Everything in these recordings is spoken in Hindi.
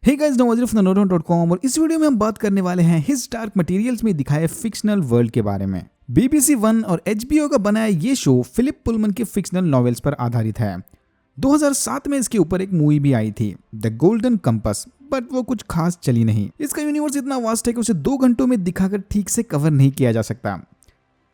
Hey guys, Nawazir from nodon.com और इस वीडियो में हम बात करने वाले हैं हिज डार्क मटेरियल्स में दिखाए फिक्शनल वर्ल्ड के बारे में। BBC वन और HBO का बनाया ये शो फिलिप पुलमन के फिक्शनल नॉवेल्स पर आधारित है। 2007 में इसके ऊपर एक मूवी भी आई थी, द गोल्डन कंपास, बट वो कुछ खास चली नहीं। इसका यूनिवर्स इतना वास्ट है कि उसे 2 घंटों में दिखाकर ठीक से कवर नहीं किया जा सकता।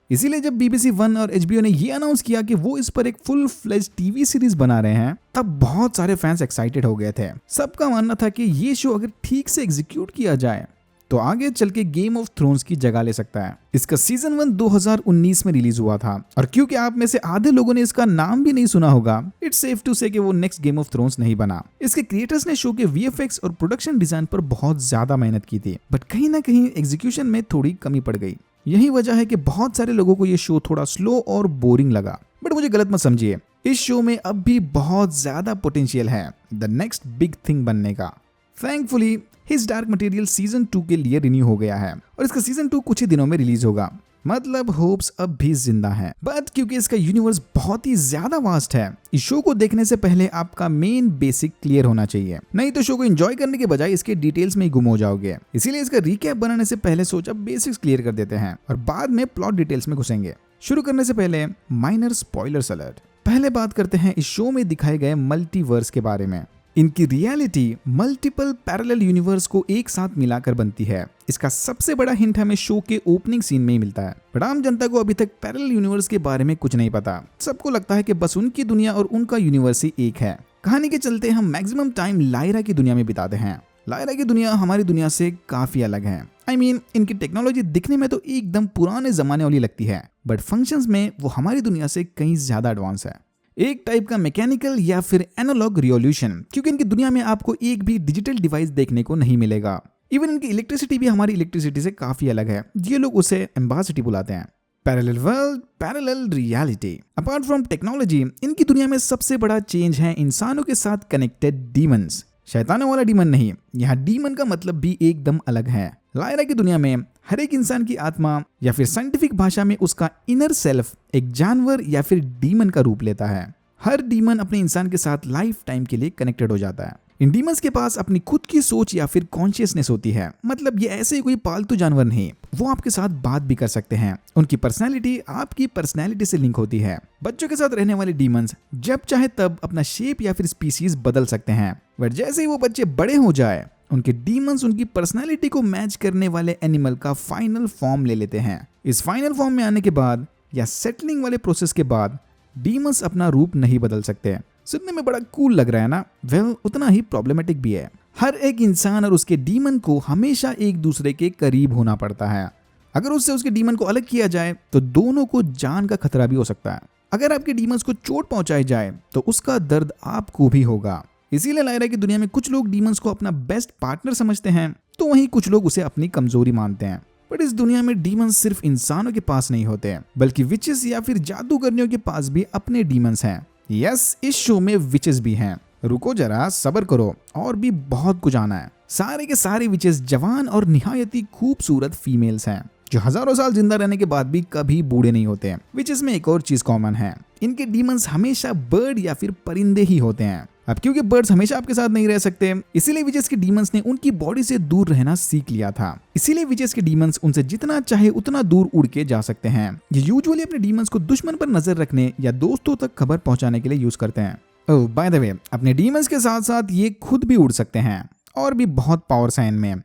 इसीलिए जब BBC वन और HBO ने ये अनाउंस किया कि वो इस पर एक फुल फ्लेज टीवी सीरीज बना रहे हैं, तब बहुत सारे फैंस एक्साइटेड हो गए थे। सबका मानना था कि ये शो अगर ठीक से एग्जीक्यूट किया जाए तो आगे चल के गेम ऑफ थ्रोन्स की जगह ले सकता है। इसका सीजन 1 2019 में रिलीज हुआ था और क्योंकि आप में से आधे लोगों ने इसका नाम भी नहीं सुना होगा, इट्स सेफ टू से कि वो नेक्स्ट गेम ऑफ थ्रोन्स नहीं बना। इसके क्रिएटर्स ने शो के VFX और प्रोडक्शन डिजाइन पर बहुत ज्यादा मेहनत की थी, बट कहीं ना कहीं एग्जीक्यूशन में थोड़ी कमी पड़ गई। यही वजह है कि बहुत सारे लोगों को ये शो थोड़ा स्लो और बोरिंग लगा, बट मुझे गलत मत समझिए, इस शो में अब भी बहुत ज्यादा पोटेंशियल है द नेक्स्ट बिग थिंग बनने का। Thankfully his dark material season 2 के लिए रिन्यू हो गया है और इसका सीजन 2 कुछ ही दिनों में रिलीज होगा। मतलब होप्स अब भी जिंदा हैं, बट क्योंकि इसका यूनिवर्स बहुत ही ज्यादा वास्ट है, इस शो को देखने से पहले आपका मेन बेसिक क्लियर होना चाहिए, नहीं तो शो को एंजॉय करने के बजाय इसके डिटेल्स में ही गुम हो जाओगे। इसीलिए इसका रिकैप बनाने से पहले सोचा बेसिक्स क्लियर कर देते हैं और बाद में प्लॉट डिटेल्स में घुसेंगे। शुरू करने से पहले माइनर स्पॉयलर्स अलर्ट। पहले बात करते हैं इस शो में दिखाए गए मल्टीवर्स के बारे में। इनकी रियलिटी मल्टीपल पैरेलल यूनिवर्स को एक साथ मिलाकर बनती है। इसका सबसे बड़ा हिंट हमें शो के ओपनिंग सीन में ही मिलता है, बट आम जनता को अभी तक पैरेलल यूनिवर्स के बारे में कुछ नहीं पता। सबको लगता है कि बस उनकी दुनिया और उनका यूनिवर्स ही एक है। कहानी के चलते हम मैक्सिमम टाइम लायरा की दुनिया में बिताते हैं। लायरा की दुनिया हमारी दुनिया से काफी अलग है। इनकी टेक्नोलॉजी दिखने में तो एकदम पुराने जमाने वाली लगती है, बट फंक्शंस में वो हमारी दुनिया से कहीं ज्यादा एडवांस है। एक टाइप का मैकेनिकल या फिर एनालॉग रिवॉल्यूशन, क्योंकि इनकी दुनिया में आपको एक भी डिजिटल डिवाइस देखने को नहीं मिलेगा। इवन इनकी इलेक्ट्रिसिटी भी हमारी इलेक्ट्रिसिटी से काफी अलग है। ये लोग उसे एम्बासिटी बुलाते हैं। Parallel world, parallel reality. Apart from technology, इनकी दुनिया में सबसे बड़ा चेंज है इंसानों के साथ कनेक्टेड डीमंस। शैतानों वाला डीमन नहीं, यहाँ डीमन का मतलब भी एकदम अलग है। लायरा की दुनिया में हर एक इंसान की आत्मा या फिर साइंटिफिक भाषा में उसका इनर सेल्फ एक जानवर या फिर डीमन का रूप लेता है। हर डीमन अपने इंसान के साथ लाइफ टाइम के लिए कनेक्टेड हो जाता है। इन डीमंस के पास अपनी खुद की सोच या फिर कॉन्शियसनेस होती है। मतलब ये ऐसे ही कोई पालतू जानवर नहीं, वो आपके साथ बात भी कर सकते हैं। उनकी पर्सनैलिटी आपकी पर्सनैलिटी से लिंक होती है। बच्चों के साथ रहने वाले डीमंस जब चाहे तब अपना शेप या फिर स्पीसीज बदल सकते हैं, बट जैसे ही वो बच्चे बड़े हो जाए, उनके डीमंस उनकी पर्सनैलिटी को मैच करने वाले एनिमल का फाइनल फॉर्म ले लेते हैं। इस फाइनल फॉर्म में आने के बाद या सेटलिंग वाले प्रोसेस के बाद डीमंस अपना रूप नहीं बदल सकते। सुनने में बड़ा कूल लग रहा है ना? वेल, उतना ही प्रॉब्लमेटिक भी है। हर एक इंसान और उसके डीमन को हमेशा एक दूसरे के करीब होना पड़ता है। अगर उससे उसके डीमन को अलग किया जाए तो दोनों को जान का खतरा भी हो सकता है। अगर आपके डीमंस को चोट पहुंचाई जाए तो उसका दर्द आपको भी होगा। इसीलिए लायरा की दुनिया में कुछ लोग डीमंस को अपना बेस्ट पार्टनर समझते हैं, तो वहीं कुछ लोग उसे अपनी कमजोरी मानते हैं। बट इस दुनिया में डीमंस सिर्फ इंसानों के पास नहीं होते, बल्कि विचेस या फिर जादूगरनियों के पास भी अपने डीमंस हैं। यस, इस शो में विचेस भी हैं। रुको जरा, सब्र करो, और भी बहुत कुछ आना है। सारे के सारे विचेस जवान और निहायती खूबसूरत फीमेल्स हैं, जो हजारों साल जिंदा रहने के बाद भी कभी बूढ़े नहीं होते। विचेस में एक और चीज कॉमन है, इनके डीमंस हमेशा बर्ड या फिर परिंदे ही होते हैं। अब क्योंकि बर्ड्स हमेशा आपके साथ नहीं रह सकते, इसीलिए विचेस के डीमंस ने उनकी बॉडी से दूर रहना सीख लिया था। इसीलिए विचेस के डीमंस उनसे जितना चाहे उतना दूर उड़ के जा सकते हैं। ये यूजुअली अपने डीमंस को दुश्मन पर नजर रखने या दोस्तों तक खबर पहुंचाने के लिए यूज करते हैं। ओह बाय द वे, अपने डीमंस के साथ साथ ये खुद भी उड़ सकते हैं और भी बहुत पावर्स हैं इनमें।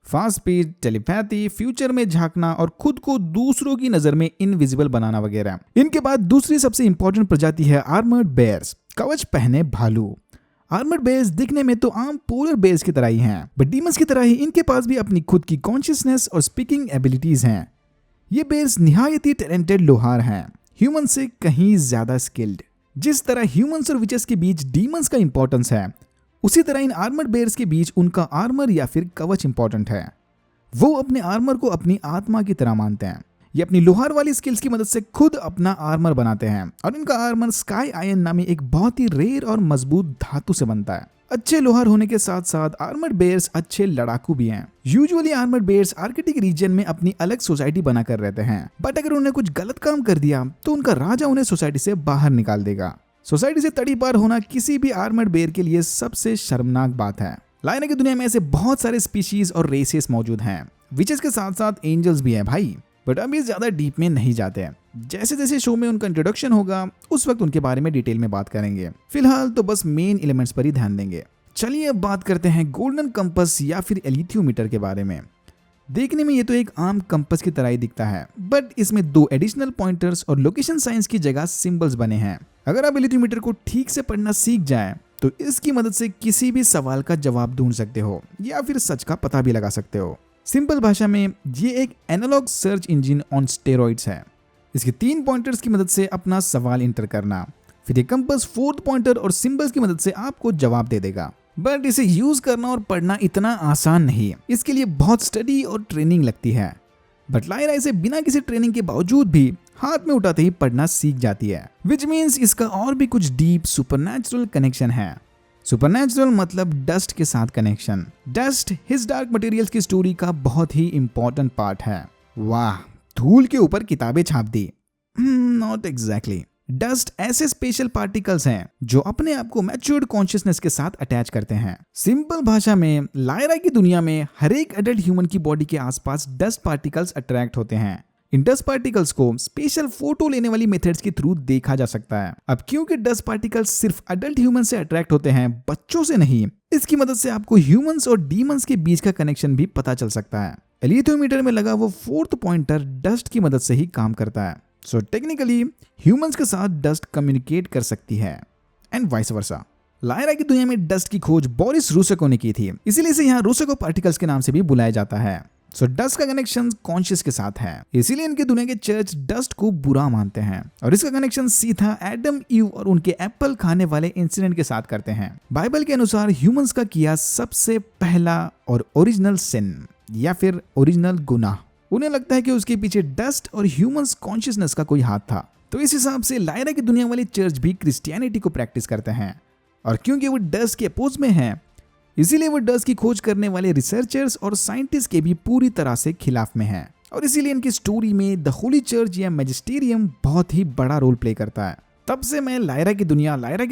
फास्ट स्पीड, टेलीपैथी, फ्यूचर में झांकना और खुद को दूसरों की नजर में इनविजिबल बनाना वगैरह। इनके बाद दूसरी सबसे इंपॉर्टेंट प्रजाति है आर्मर्ड बेयर्स, कवच पहने भालू। आर्मर्ड बेयर्स दिखने में तो आम पोलर बेयर्स की तरह ही हैं, बट डीमंस की तरह ही इनके पास भी अपनी खुद की कॉन्शियसनेस और स्पीकिंग एबिलिटीज हैं। ये बेयर्स निहायती टैलेंटेड लोहार हैं, ह्यूमन से कहीं ज्यादा स्किल्ड। जिस तरह ह्यूमंस और विचेस के बीच डीमंस का इंपॉर्टेंस है, उसी तरह इन आर्मर्ड बेयर्स के बीच उनका आर्मर या फिर कवच इंपॉर्टेंट है। वो अपने आर्मर को अपनी आत्मा की तरह मानते हैं। ये अपनी लोहार वाली स्किल्स की मदद से खुद अपना आर्मर बनाते हैं और इनका आर्मर स्काई आयन नामी एक बहुत ही रेयर और मजबूत धातु से बनता है। अच्छे लोहार होने के साथ साथ आर्मर्ड बेयर्स अच्छे लड़ाकू भी हैं। Usually armoured bears Arctic region में अपनी अलग सोसाइटी बना कर रहते हैं, बट अगर उन्हें कुछ गलत काम कर दिया तो उनका राजा उन्हें सोसाइटी से बाहर निकाल देगा। सोसाइटी से तड़ी पार होना किसी भी आर्मर्ड बेयर के लिए सबसे शर्मनाक बात है। लायरा की दुनिया में ऐसे बहुत सारे स्पीशीज और रेसेस मौजूद हैं, विचेस के साथ साथ एंजल्स भी हैं भाई। बट अभी ज्यादा डीप में नहीं जाते हैं, जैसे जैसे शो में उनका इंट्रोडक्शन होगा उस वक्त उनके बारे में डिटेल में बात करेंगे। फिलहाल तो बस मेन एलिमेंट्स पर ही ध्यान देंगे। चलिए अब बात करते हैं गोल्डन कंपस या फिर एलिथियोमीटर के बारे में। देखने में ये तो एक आम कंपस की तरह ही दिखता है, बट इसमें 2 एडिशनल पॉइंटर्स और लोकेशन साइंस की जगह सिंबल्स बने हैं। अगर आप एलिथियोमीटर को ठीक से पढ़ना सीख जाएं तो इसकी मदद से किसी भी सवाल का जवाब ढूंढ सकते हो या फिर सच का पता भी लगा सकते हो। सिंपल भाषा में ये एक analogue search engine on steroids है। इसके 3 पॉइंटर्स की मदद से अपना सवाल इंटर करना, फिर ये कंपास 4th पॉइंटर और सिंबल्स की मदद से आपको जवाब दे देगा। बट इसे यूज करना और पढ़ना इतना आसान नहीं है, इसके लिए बहुत स्टडी और ट्रेनिंग लगती है। बट लायरा इसे बिना किसी ट्रेनिंग के बावजूद भी हाथ में उठाते ही पढ़ना सीख जाती है, विच मीन्स इसका और भी कुछ डीप सुपरनैचुरल कनेक्शन है। सुपरनैचुरल मतलब डस्ट के साथ connection. Dust his dark materials की स्टोरी का बहुत ही इंपॉर्टेंट पार्ट है। वाह, धूल के ऊपर किताबें छाप दी। Not exactly. डस्ट ऐसे स्पेशल पार्टिकल्स हैं जो अपने आप को मैच्योर्ड कॉन्शियसनेस के साथ अटैच करते हैं। सिंपल भाषा में लायरा की दुनिया में हर एक एडल्ट ह्यूमन की बॉडी के आसपास डस्ट पार्टिकल्स अट्रैक्ट होते हैं। इन डस्ट पार्टिकल्स को स्पेशल फोटो लेने वाली मेथड्स के थ्रू देखा जा सकता है। अब क्योंकि डस्ट पार्टिकल्स सिर्फ अडल्ट ह्यूमन से अट्रैक्ट होते हैं, बच्चों से नहीं, इसकी मदद से आपको ह्यूमंस और डीमंस के बीच का कनेक्शन भी पता चल सकता है। एलिथियोमीटर में लगा वो 4th पॉइंटर डस्ट की मदद से ही काम करता है। सो टेक्निकली ह्यूमंस के साथ डस्ट कम्युनिकेट कर सकती है एंड वाइस वर्सा। लायरा की दुनिया में डस्ट की खोज बोरिस रूसेको ने की थी, इसीलिए इसे यहाँ रूसेको पार्टिकल्स के नाम से भी बुलाया जाता है। सो डस्ट का कनेक्शन कॉन्शियस के साथ है, इसीलिए इनकी दुनिया के चर्च डस्ट को बुरा मानते हैं और इसका कनेक्शन सीधा एडम ईव और उनके एप्पल खाने वाले इंसिडेंट के साथ करते हैं। बाइबल के अनुसार ह्यूमंस का किया सबसे पहला और ओरिजिनल सिन या फिर ओरिजिनल गुनाह, उन्हें लगता है कि उसके पीछे डस्ट और ह्यूमंस कॉन्शियसनेस का कोई हाथ था। तो इस हिसाब से लायरा की दुनिया वाले चर्च भी क्रिश्चियनिटी को प्रैक्टिस करते हैं और क्योंकि वो डस्ट के अपोज में है, इसीलिए वो डस्ट की खोज करने वाले रिसर्चर्स और साइंटिस्ट के भी पूरी तरह से खिलाफ में हैं और इसीलिए इनकी स्टोरी में द होली चर्च या मैजिस्टेरियम बहुत ही बड़ा रोल प्ले करता है। तब से मैं लायरा की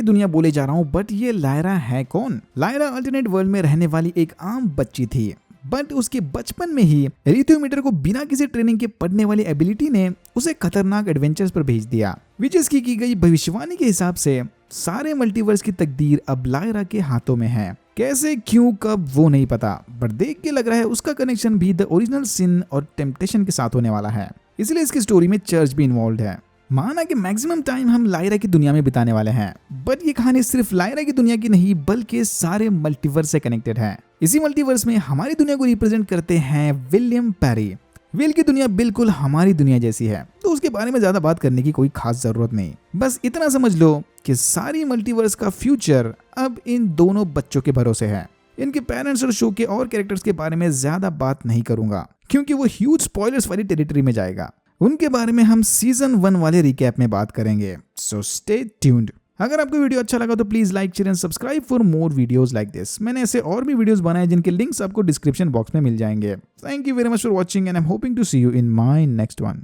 दुनिया बोले जा रहा हूँ, बट ये लायरा है कौन? लायरा अल्टरनेट वर्ल्ड में रहने वाली एक आम बच्ची थी, बट उसके बचपन में ही एलिथियोमीटर को बिना किसी ट्रेनिंग के पढ़ने वाली एबिलिटी ने उसे खतरनाक एडवेंचर्स पर भेज दिया। विचेस की गई भविष्यवाणी के हिसाब से सारे मल्टीवर्स की तकदीर अब लायरा के हाथों में है। कैसे, क्यों, कब, वो नहीं पता, बट देख के लग रहा है उसका कनेक्शन भी द ओरिजिनल सिन और टेम्पटेशन के साथ होने वाला है, इसलिए इसकी स्टोरी में चर्च भी इन्वॉल्व है। माना कि मैक्सिमम टाइम हम लायरा की दुनिया में बिताने वाले हैं, बट ये कहानी सिर्फ लायरा की दुनिया की नहीं बल्कि सारे मल्टीवर्स से कनेक्टेड है। इसी मल्टीवर्स में हमारी दुनिया को रिप्रेजेंट करते हैं विलियम पेरी। विल की दुनिया बिल्कुल हमारी दुनिया जैसी है, तो उसके बारे में ज्यादा बात करने की कोई खास जरूरत नहीं। बस इतना समझ लो कि सारी मल्टीवर्स का फ्यूचर अब इन दोनों बच्चों के भरोसे है। इनके पेरेंट्स और शो के और कैरेक्टर्स के बारे में ज्यादा बात नहीं करूंगा क्योंकि वो ह्यूज स्पॉयलर्स वाली टेरिटरी में जाएगा। उनके बारे में हम सीजन 1 वाले रिकैप में बात करेंगे, सो स्टे ट्यून्ड। अगर आपको वीडियो अच्छा लगा तो please like, share and subscribe for more videos like this. मैंने ऐसे और भी वीडियोस बनाए जिनके लिंक्स आपको डिस्क्रिप्शन बॉक्स में मिल जाएंगे। Thank you very much for watching and I am hoping to see you in my next one.